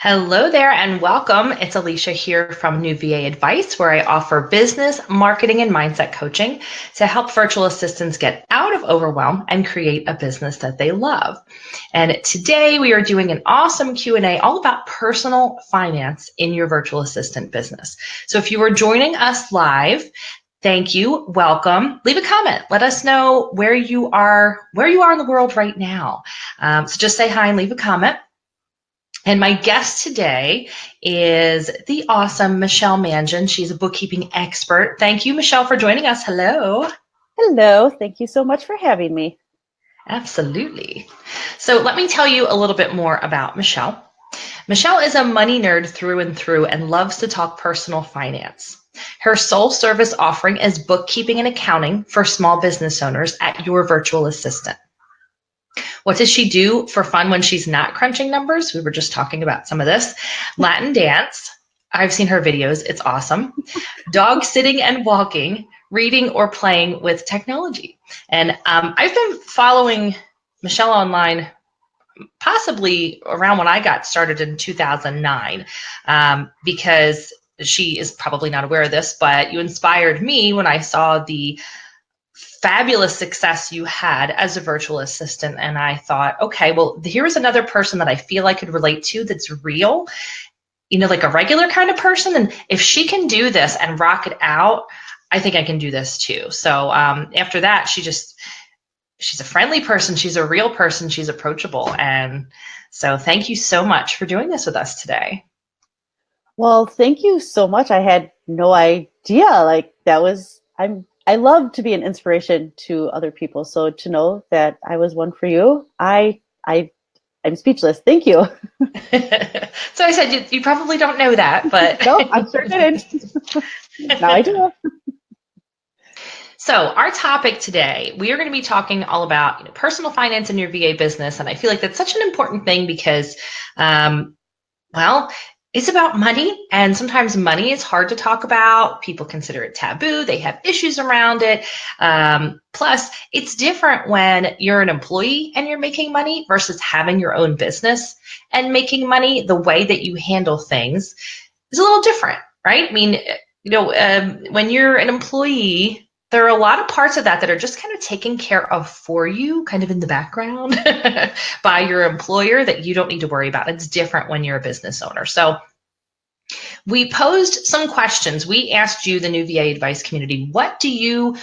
Hello there and welcome. It's Alicia here from New VA Advice, where I offer business, marketing, and mindset coaching to help virtual assistants get out of overwhelm and create a business that they love. And today we are doing an awesome Q&A all about personal finance in your virtual assistant business. So if you are joining us live, thank you. Welcome. Leave a comment. Let us know where you are in the world right now. So just say hi and leave a comment. And my guest today is the awesome Michelle Mangen. She's a bookkeeping expert. Thank you, Michelle, for joining us. Hello. Hello. Thank you so much for having me. Absolutely. So let me tell you a little bit more about Michelle. Michelle is a money nerd through and through and loves to talk personal finance. Her sole service offering is bookkeeping and accounting for small business owners at your virtual assistant. What does she do for fun when she's not crunching numbers? We were just talking about some of this. Latin dance. I've seen her videos. It's awesome. Dog sitting and walking, reading or playing with technology. And I've been following Michelle online possibly around when I got started in 2009 because she is probably not aware of this, but you inspired me when I saw the fabulous success you had as a virtual assistant. And I thought, okay, well, here's another person that I feel I could relate to that's real, like a regular kind of person. And if she can do this and rock it out, I think I can do this too. So after that, she's a friendly person. She's a real person. She's approachable. And so thank you so much for doing this with us today. Well, thank you so much. I had no idea. I love to be an inspiration to other people. So to know that I was one for you, I'm speechless. Thank you. So I said, you probably don't know that, but. No, I'm certain. Now I do. So our topic today, we are going to be talking all about personal finance in your VA business. And I feel like that's such an important thing because, it's about money, and sometimes money is hard to talk about. People consider it taboo. They have issues around it. Plus, it's different when you're an employee and you're making money versus having your own business and making money. The way that you handle things is a little different, right? I mean, when you're an employee, there are a lot of parts of that are just kind of taken care of for you, kind of in the background by your employer that you don't need to worry about. It's different when you're a business owner. So we posed some questions. We asked you, the new VA advice community, what do you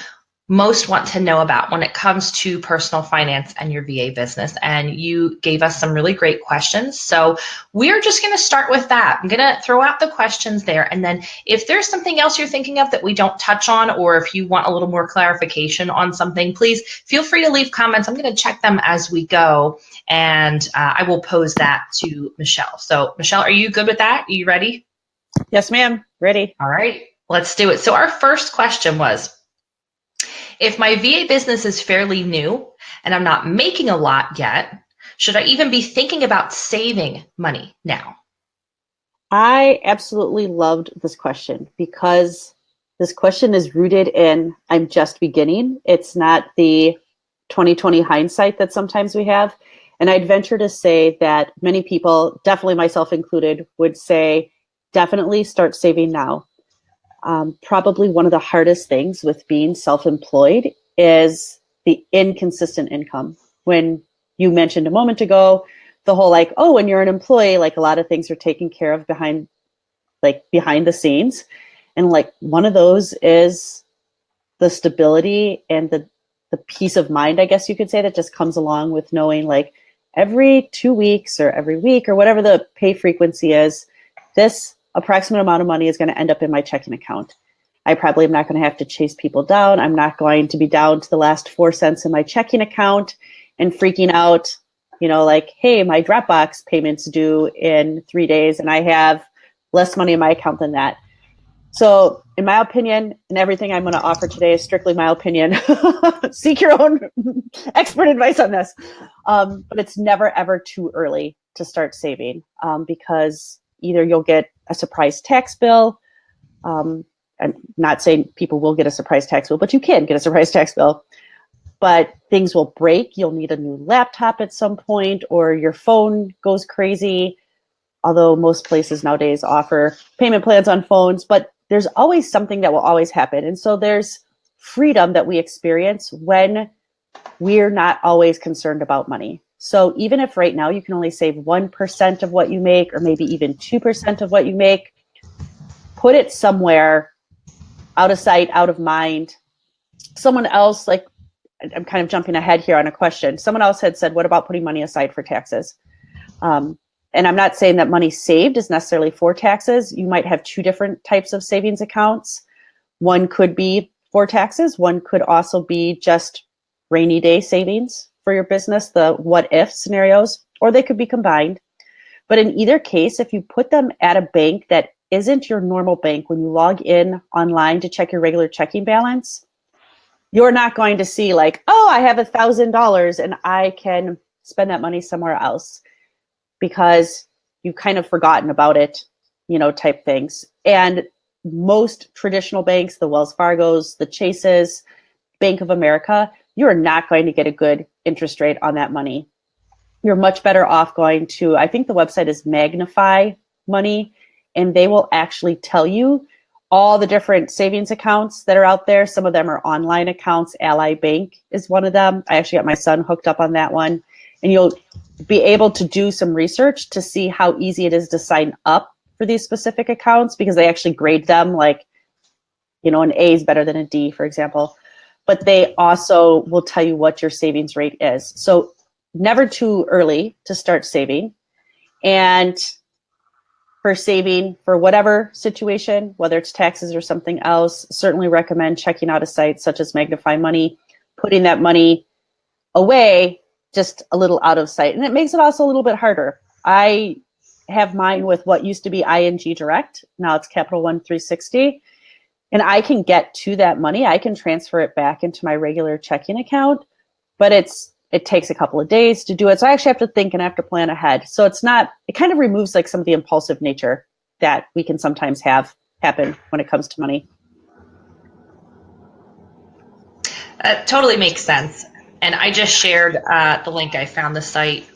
most want to know about when it comes to personal finance and your VA business? And you gave us some really great questions. So we're just going to start with that. I'm going to throw out the questions there. And then if there's something else you're thinking of that we don't touch on, or if you want a little more clarification on something, please feel free to leave comments. I'm going to check them as we go. And I will pose that to Michelle. So Michelle, are you good with that? Are you ready? Yes, ma'am. Ready. All right, let's do it. So our first question was, if my VA business is fairly new and I'm not making a lot yet, should I even be thinking about saving money now? I absolutely loved this question because this question is rooted in I'm just beginning. It's not the 2020 hindsight that sometimes we have. And I'd venture to say that many people, definitely myself included, would say, definitely start saving now. Probably one of the hardest things with being self-employed is the inconsistent income. When you mentioned a moment ago, the whole when you're an employee, a lot of things are taken care of behind the scenes. And one of those is the stability and the peace of mind, I guess you could say, that just comes along with knowing every 2 weeks or every week or whatever the pay frequency is, this approximate amount of money is going to end up in my checking account. I probably am not going to have to chase people down. I'm not going to be down to the last 4 cents in my checking account and freaking out, hey, my Dropbox payment's due in 3 days and I have less money in my account than that. So in my opinion, and everything I'm going to offer today is strictly my opinion. Seek your own expert advice on this. But it's never, ever too early to start saving because either you'll get a surprise tax bill. I'm not saying people will get a surprise tax bill, but you can get a surprise tax bill. But things will break. You'll need a new laptop at some point, or your phone goes crazy. although most places nowadays offer payment plans on phones, but there's always something that will always happen. And so there's freedom that we experience when we're not always concerned about money. So even if right now you can only save 1% of what you make, or maybe even 2% of what you make, put it somewhere out of sight, out of mind. Someone else, like, I'm kind of jumping ahead here on a question. Someone else had said, what about putting money aside for taxes? And I'm not saying that money saved is necessarily for taxes. You might have two different types of savings accounts. One could be for taxes. One could also be just rainy day savings for your business, the what if scenarios, or they could be combined. But in either case, if you put them at a bank that isn't your normal bank, when you log in online to check your regular checking balance, you're not going to see like, oh, I have $1,000 and I can spend that money somewhere else, because you've kind of forgotten about it, type things. And most traditional banks, the Wells Fargos, the Chases, Bank of America, you are not going to get a good interest rate on that money. You're much better off going to, I think the website is Magnify Money, and they will actually tell you all the different savings accounts that are out there. Some of them are online accounts. Ally Bank is one of them. I actually got my son hooked up on that one. And you'll be able to do some research to see how easy it is to sign up for these specific accounts, because they actually grade them like, an A is better than a D, for example. But they also will tell you what your savings rate is. So never too early to start saving. And for saving for whatever situation, whether it's taxes or something else, certainly recommend checking out a site such as Magnify Money, putting that money away just a little out of sight. And it makes it also a little bit harder. I have mine with what used to be ING Direct. Now it's Capital One 360. And I can get to that money. I can transfer it back into my regular checking account, but it takes a couple of days to do it. So I actually have to think and I have to plan ahead. So it kind of removes like some of the impulsive nature that we can sometimes have happen when it comes to money. Totally makes sense. And I just shared the link. I found the site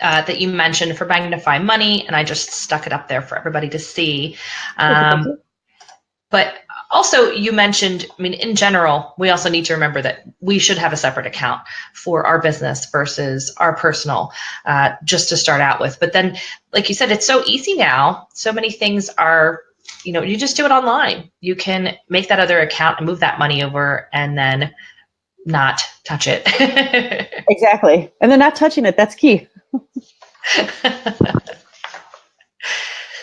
that you mentioned for Magnify Money, and I just stuck it up there for everybody to see. But also, you mentioned, in general, we also need to remember that we should have a separate account for our business versus our personal, just to start out with. But then, like you said, it's so easy now. So many things are, you just do it online. You can make that other account and move that money over and then not touch it. Exactly. And then not touching it, that's key.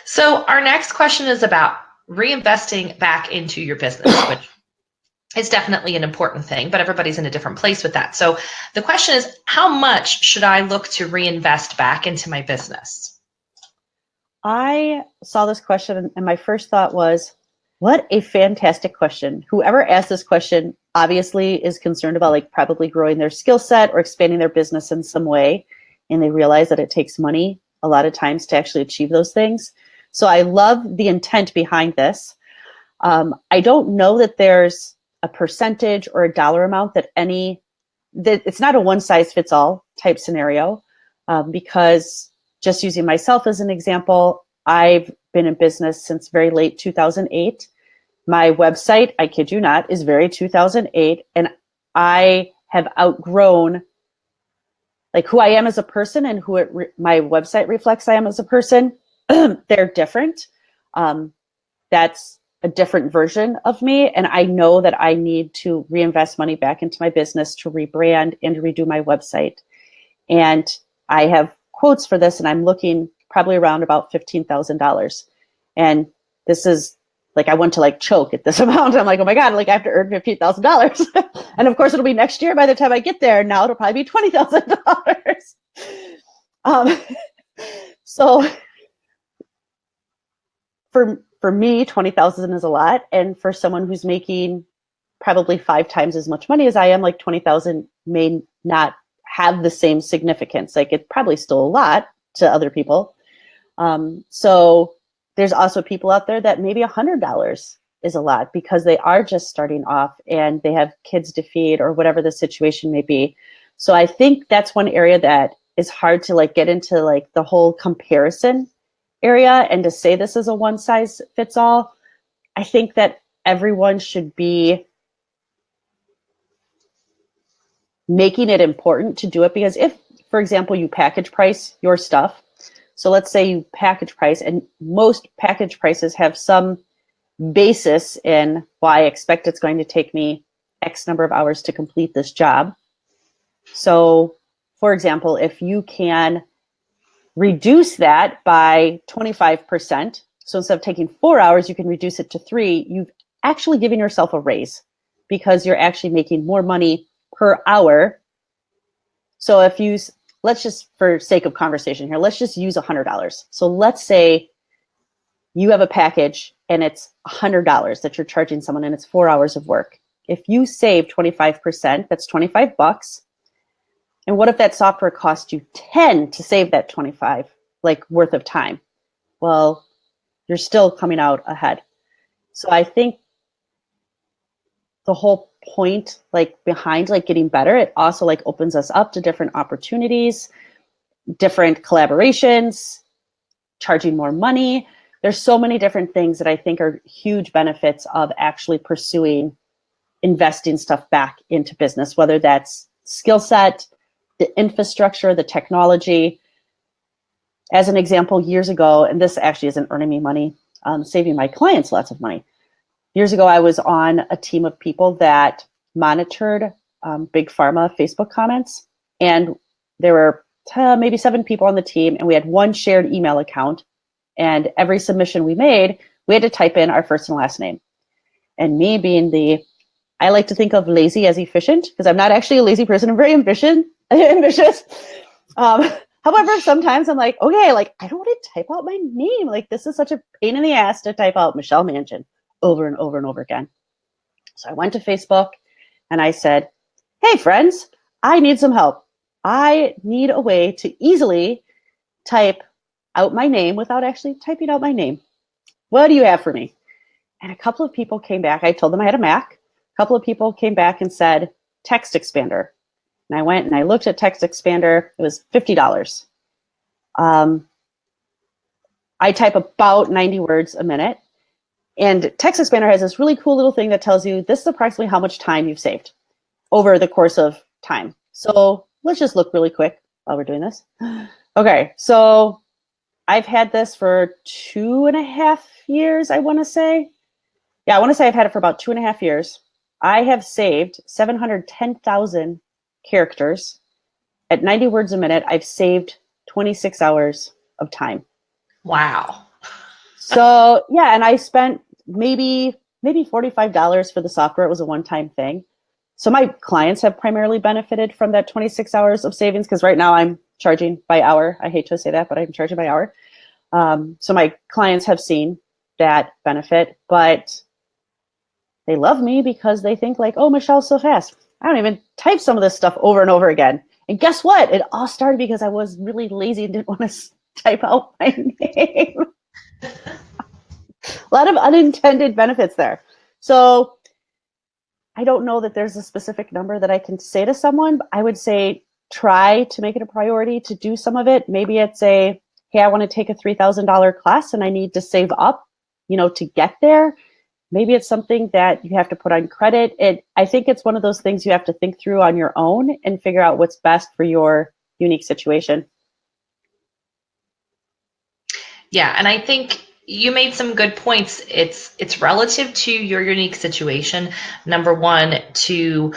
So our next question is about reinvesting back into your business, which is definitely an important thing, but everybody's in a different place with that. So the question is, how much should I look to reinvest back into my business? I saw this question and my first thought was, what a fantastic question. Whoever asked this question obviously is concerned about like probably growing their skill set or expanding their business in some way. And they realize that it takes money a lot of times to actually achieve those things. So I love the intent behind this. I don't know that there's a percentage or a dollar amount that it's not a one size fits all type scenario, because just using myself as an example, I've been in business since very late 2008. My website, I kid you not, is very 2008, and I have outgrown like who I am as a person and who my website reflects I am as a person. They're different. That's a different version of me. And I know that I need to reinvest money back into my business to rebrand and to redo my website. And I have quotes for this, and I'm looking probably around about $15,000. And this is like, I want to like choke at this amount. I'm like, oh my God, like I have to earn $15,000. And of course it'll be next year by the time I get there. Now it'll probably be $20,000. So for me, 20,000 is a lot. And for someone who's making probably 5 times as much money as I am, like 20,000 may not have the same significance. Like it's probably still a lot to other people. So there's also people out there that maybe $100 is a lot because they are just starting off and they have kids to feed or whatever the situation may be. So I think that's one area that is hard to like get into like the whole comparison area and to say this is a one size fits all. I think that everyone should be making it important to do it, because if, for example, you package price your stuff, so let's say you package price, and most package prices have some basis in, well, I expect it's going to take me X number of hours to complete this job. So, for example, if you can reduce that by 25%, so instead of taking 4 hours, you can reduce it to 3, you've actually given yourself a raise because you're actually making more money per hour. So if you, let's just, for sake of conversation here, let's just use $100. So let's say you have a package and it's $100 that you're charging someone and it's 4 hours of work. If you save 25%, that's $25. And what if that software cost you 10 to save that 25 like worth of time? Well, you're still coming out ahead. So I think the whole point like behind like getting better, it also like opens us up to different opportunities, different collaborations, charging more money. There's so many different things that I think are huge benefits of actually pursuing investing stuff back into business, whether that's skill set, the infrastructure, the technology. As an example, years ago, and this actually isn't earning me money, saving my clients lots of money. Years ago, I was on a team of people that monitored big pharma Facebook comments, and there were maybe 7 people on the team, and we had one shared email account, and every submission we made, we had to type in our first and last name. And me being I like to think of lazy as efficient, because I'm not actually a lazy person. I'm very ambitious. However, sometimes I'm like, okay, like I don't want to type out my name. Like this is such a pain in the ass to type out Michelle Mangen over and over and over again. So I went to Facebook and I said, hey friends, I need some help. I need a way to easily type out my name without actually typing out my name. What do you have for me? And a couple of people came back. I told them I had a Mac. A couple of people came back and said, Text Expander. And I went and I looked at Text Expander. It was $50. I type about 90 words a minute. And Text Expander has this really cool little thing that tells you this is approximately how much time you've saved over the course of time. So let's just look really quick while we're doing this. Okay, so I've had this for 2.5 years, I want to say. Yeah, I want to say I've had it for about 2.5 years. I have saved 710,000 characters. At 90 words a minute, I've saved 26 hours of time. Wow. So yeah, and I spent maybe $45 for the software. It was a one-time thing. So my clients have primarily benefited from that 26 hours of savings, because right now I'm charging by hour. I hate to say that, but I'm charging by hour. So my clients have seen that benefit, but they love me because they think like, oh, Michelle's so fast. I don't even type some of this stuff over and over again. And guess what? It all started because I was really lazy and didn't want to type out my name. A lot of unintended benefits there. So I don't know that there's a specific number that I can say to someone, but I would say try to make it a priority to do some of it. Maybe it's hey, I want to take a $3,000 class and I need to save up, to get there. Maybe it's something that you have to put on credit. I think it's one of those things you have to think through on your own and figure out what's best for your unique situation. Yeah, and I think you made some good points. It's relative to your unique situation. Number one, to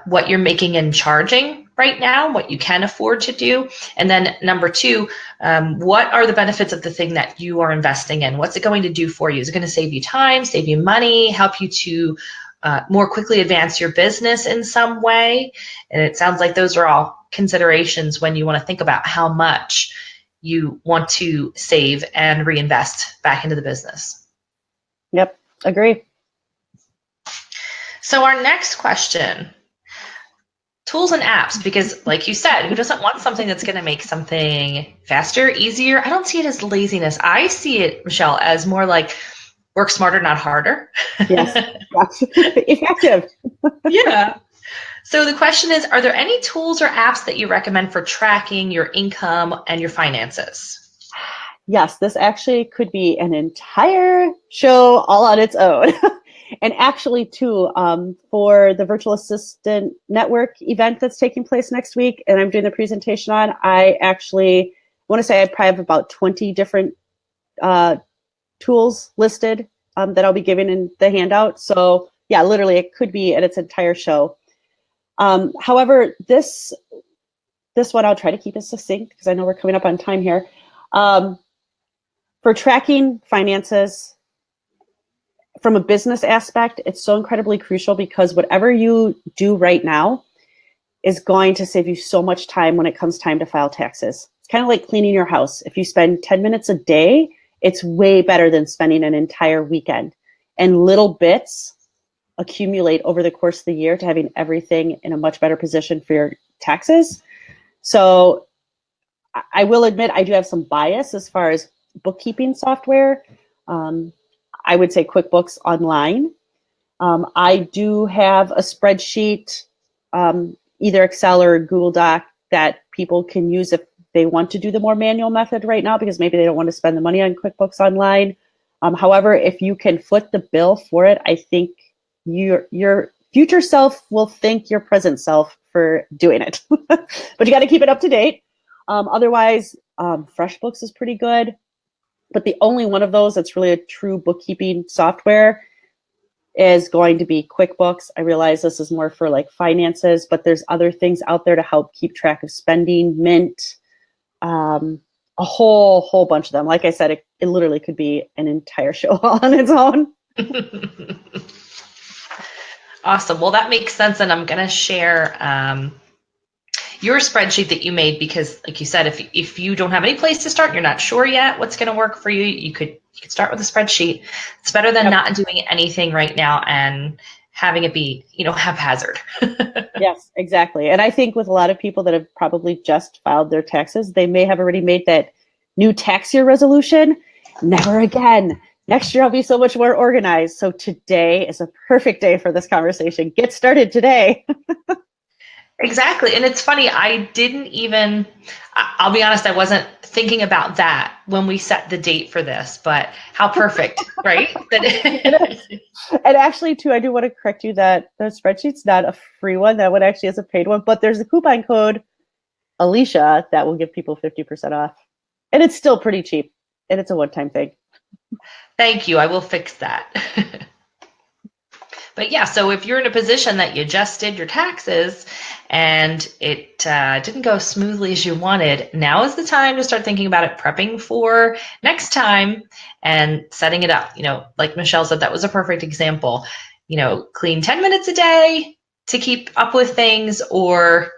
what you're making and charging right now, what you can afford to do. And then number two, what are the benefits of the thing that you are investing in? What's it going to do for you? Is it going to save you time, save you money, help you to more quickly advance your business in some way? And it sounds like those are all considerations when you want to think about how much you want to save and reinvest back into the business. Yep, agree. So our next question, tools and apps, because like you said, who doesn't want something that's going to make something faster, easier? I don't see it as laziness. I see it, Michelle, as more like work smarter, not harder. Yes, effective. Yeah. So the question is, are there any tools or apps that you recommend for tracking your income and your finances? Yes, this actually could be an entire show all on its own. And actually, too, for the Virtual Assistant Network event that's taking place next week, and I'm doing the presentation on, I actually want to say I probably have about 20 different tools listed that I'll be giving in the handout. So yeah, literally, it could be at its entire show. However, this one I'll try to keep it succinct because I know we're coming up on time here. For tracking finances from a business aspect, it's so incredibly crucial because whatever you do right now is going to save you so much time when it comes time to file taxes. It's kind of like cleaning your house. If you spend 10 minutes a day, it's way better than spending an entire weekend. And little bits accumulate over the course of the year to having everything in a much better position for your taxes. So I will admit I do have some bias as far as bookkeeping software. I would say QuickBooks Online. I do have a spreadsheet, either Excel or Google Doc, that people can use if they want to do the more manual method right now because maybe they don't want to spend the money on QuickBooks Online. However, if you can foot the bill for it, I think your future self will thank your present self for doing it. But you got to keep it up to date. Otherwise, FreshBooks is pretty good. But the only one of those that's really a true bookkeeping software is going to be QuickBooks. I realize this is more for like finances, but there's other things out there to help keep track of spending, Mint, a whole bunch of them. Like I said, it literally could be an entire show on its own. Awesome. Well, that makes sense. And I'm going to share your spreadsheet that you made because, like you said, if you don't have any place to start, you're not sure yet what's going to work for you, you could start with a spreadsheet. It's better than not doing anything right now and having it be, haphazard. Yes, exactly. And I think with a lot of people that have probably just filed their taxes, they may have already made that new tax year resolution. Never again. Next year, I'll be so much more organized. So today is a perfect day for this conversation. Get started today. Exactly. And it's funny, I'll be honest, I wasn't thinking about that when we set the date for this, but how perfect, right? And actually, too, I do want to correct you that the spreadsheet's not a free one. That one actually is a paid one, but there's a coupon code, Alicia, that will give people 50% off. And it's still pretty cheap. And it's a one-time thing. Thank you. I will fix that. But yeah, so if you're in a position that you just did your taxes and it didn't go smoothly as you wanted, now is the time to start thinking about it, prepping for next time and setting it up. Like Michelle said, that was a perfect example. Clean 10 minutes a day to keep up with things, or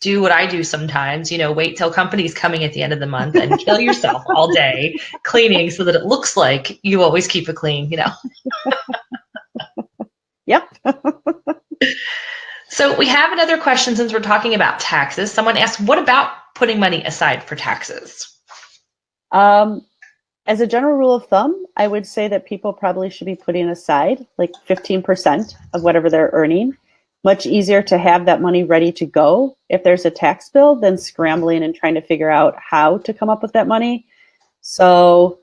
do what I do sometimes, wait till company's coming at the end of the month and kill yourself all day cleaning so that it looks like you always keep it clean, Yep. So we have another question since we're talking about taxes. Someone asked, what about putting money aside for taxes? As a general rule of thumb, I would say that people probably should be putting aside like 15% of whatever they're earning. Much easier to have that money ready to go if there's a tax bill than scrambling and trying to figure out how to come up with that money. So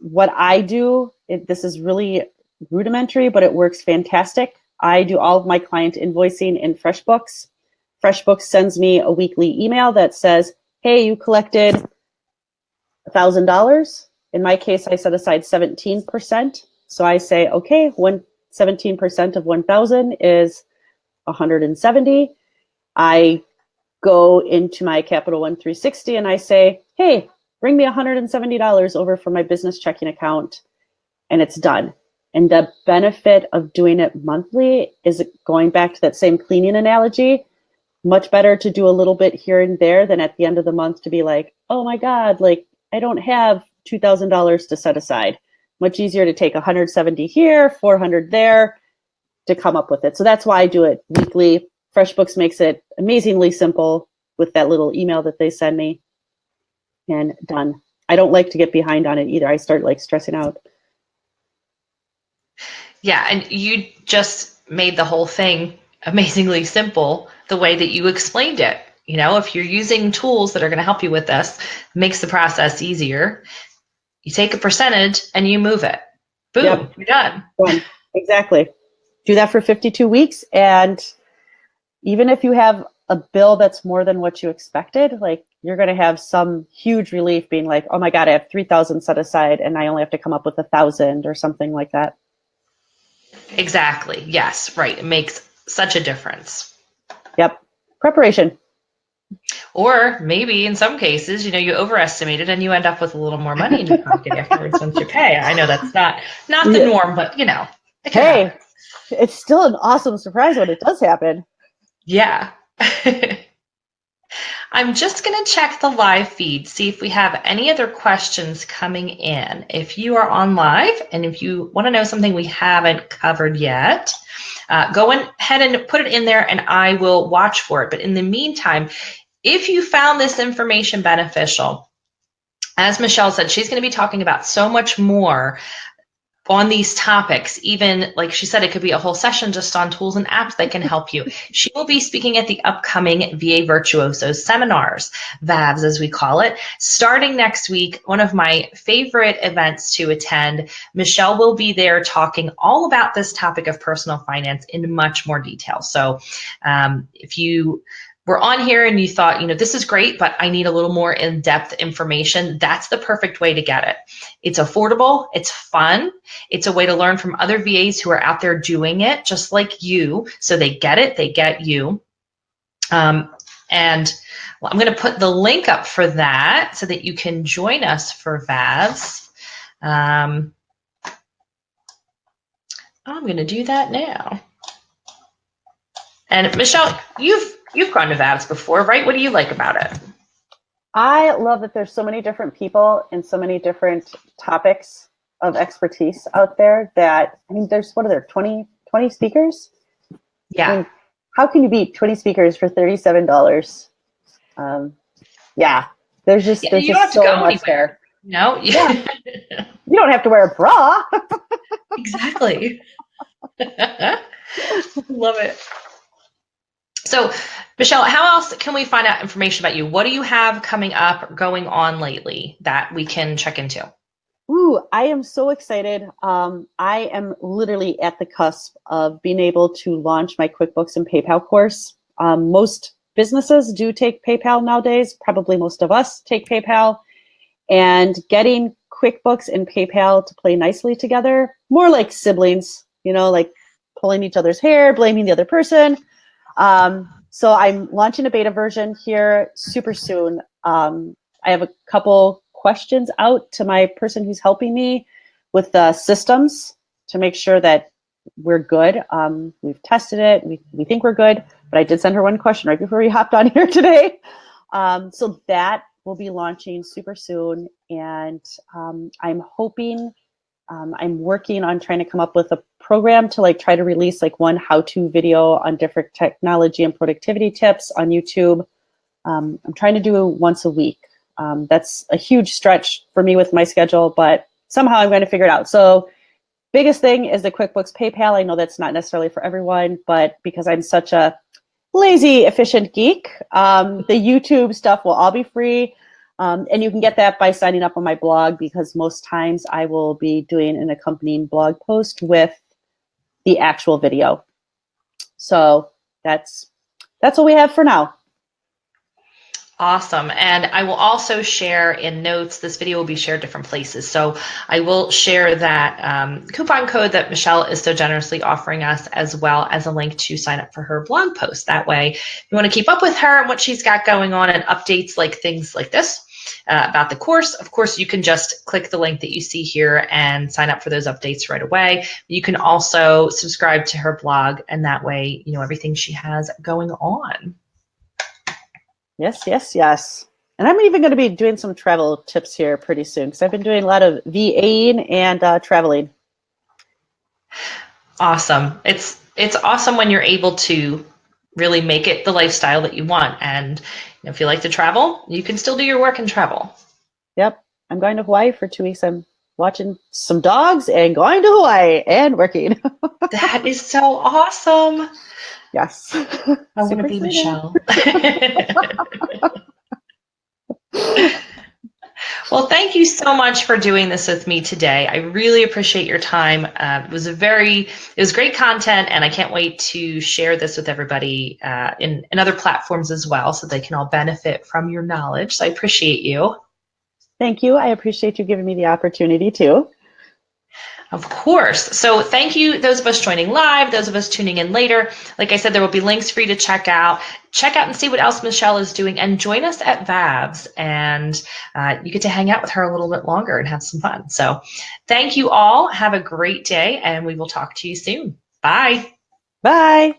what I do, this is really rudimentary, but it works fantastic. I do all of my client invoicing in FreshBooks. FreshBooks sends me a weekly email that says, hey, you collected $1,000. In my case, I set aside 17%. So I say, okay, 17% of 1,000 is 170. I go into my Capital One 360 and I say, hey, bring me $170 over from my business checking account, and it's done. And the benefit of doing it monthly is going back to that same cleaning analogy. Much better to do a little bit here and there than at the end of the month to be like, oh my God, like I don't have $2,000 to set aside. Much easier to take 170 here, 400 there to come up with it. So that's why I do it weekly. FreshBooks makes it amazingly simple with that little email that they send me, and done. I don't like to get behind on it either. I start like stressing out. Yeah, and you just made the whole thing amazingly simple the way that you explained it. If you're using tools that are going to help you with this, it makes the process easier. You take a percentage and you move it. Boom, Yep. you're done. Done. Exactly. Do that for 52 weeks. And even if you have a bill that's more than what you expected, like you're going to have some huge relief being like, oh my God, I have 3,000 set aside and I only have to come up with 1,000 or something like that. Exactly. Yes, right. It makes such a difference. Yep. Preparation. Or maybe in some cases, you overestimate it and you end up with a little more money in your pocket afterwards once you pay. I know that's not the Yeah. norm, but it can Hey, happen. it's still an awesome surprise when it does happen. Yeah. I'm just going to check the live feed, see if we have any other questions coming in. If you are on live and if you want to know something we haven't covered yet, go ahead and put it in there and I will watch for it. But in the meantime, if you found this information beneficial, as Michelle said, she's going to be talking about so much more on these topics. Even like she said, it could be a whole session just on tools and apps that can help you. She will be speaking at the upcoming VA Virtuosos seminars, VAVs as we call it, starting next week. One of my favorite events to attend. Michelle will be there talking all about this topic of personal finance in much more detail. So if you were on here and you thought, this is great, but I need a little more in-depth information, that's the perfect way to get it. It's affordable, it's fun, it's a way to learn from other VAs who are out there doing it just like you. So they get it, they get you. And I'm going to put the link up for that so that you can join us for VAVs. I'm going to do that now. And Michelle, you've gone to VAVs before, right? What do you like about it? I love that there's so many different people and so many different topics of expertise out there that, there's, what are there, 20 speakers? Yeah. How can you beat 20 speakers for $37? Yeah, there's just You don't have to so go much anywhere. there. No? Yeah. You don't have to wear a bra. Exactly. Love it. So, Michelle, how else can we find out information about you? What do you have coming up or going on lately that we can check into? Ooh, I am so excited. I am literally at the cusp of being able to launch my QuickBooks and PayPal course. Most businesses do take PayPal nowadays. Probably most of us take PayPal. And getting QuickBooks and PayPal to play nicely together, more like siblings, like pulling each other's hair, blaming the other person. So I'm launching a beta version here super soon. I have a couple questions out to my person who's helping me with the systems to make sure that we're good. We've tested it. We think we're good, but I did send her one question right before we hopped on here today. So that will be launching super soon. And I'm hoping, I'm working on trying to come up with a program to try to release one how-to video on different technology and productivity tips on YouTube. I'm trying to do once a week. That's a huge stretch for me with my schedule, but somehow I'm going to figure it out. So biggest thing is the QuickBooks PayPal. I know that's not necessarily for everyone, but because I'm such a lazy, efficient geek, the YouTube stuff will all be free. And you can get that by signing up on my blog, because most times I will be doing an accompanying blog post with the actual video. So that's what we have for now. Awesome. And I will also share in notes, this video will be shared different places. So I will share that coupon code that Michelle is so generously offering us, as well as a link to sign up for her blog post. That way, if you want to keep up with her and what she's got going on and updates like things like this about the course, of course, you can just click the link that you see here and sign up for those updates right away. You can also subscribe to her blog, and that way, everything she has going on. Yes, yes, yes. And I'm even going to be doing some travel tips here pretty soon, because I've been doing a lot of VAing and traveling. Awesome. It's awesome when you're able to really make it the lifestyle that you want. And if you like to travel, you can still do your work and travel. Yep. I'm going to Hawaii for 2 weeks. I'm watching some dogs and going to Hawaii and working. That is so awesome. Yes. I want to Super be excited. Michelle. Well, thank you so much for doing this with me today. I really appreciate your time. It was great content, and I can't wait to share this with everybody in other platforms as well, so they can all benefit from your knowledge. So I appreciate you. Thank you. I appreciate you giving me the opportunity too. Of course. So thank you, those of us joining live, those of us tuning in later. Like I said, there will be links for you to check out. Check out and see what else Michelle is doing, and join us at VAVS. And you get to hang out with her a little bit longer and have some fun. So thank you all. Have a great day, and we will talk to you soon. Bye. Bye.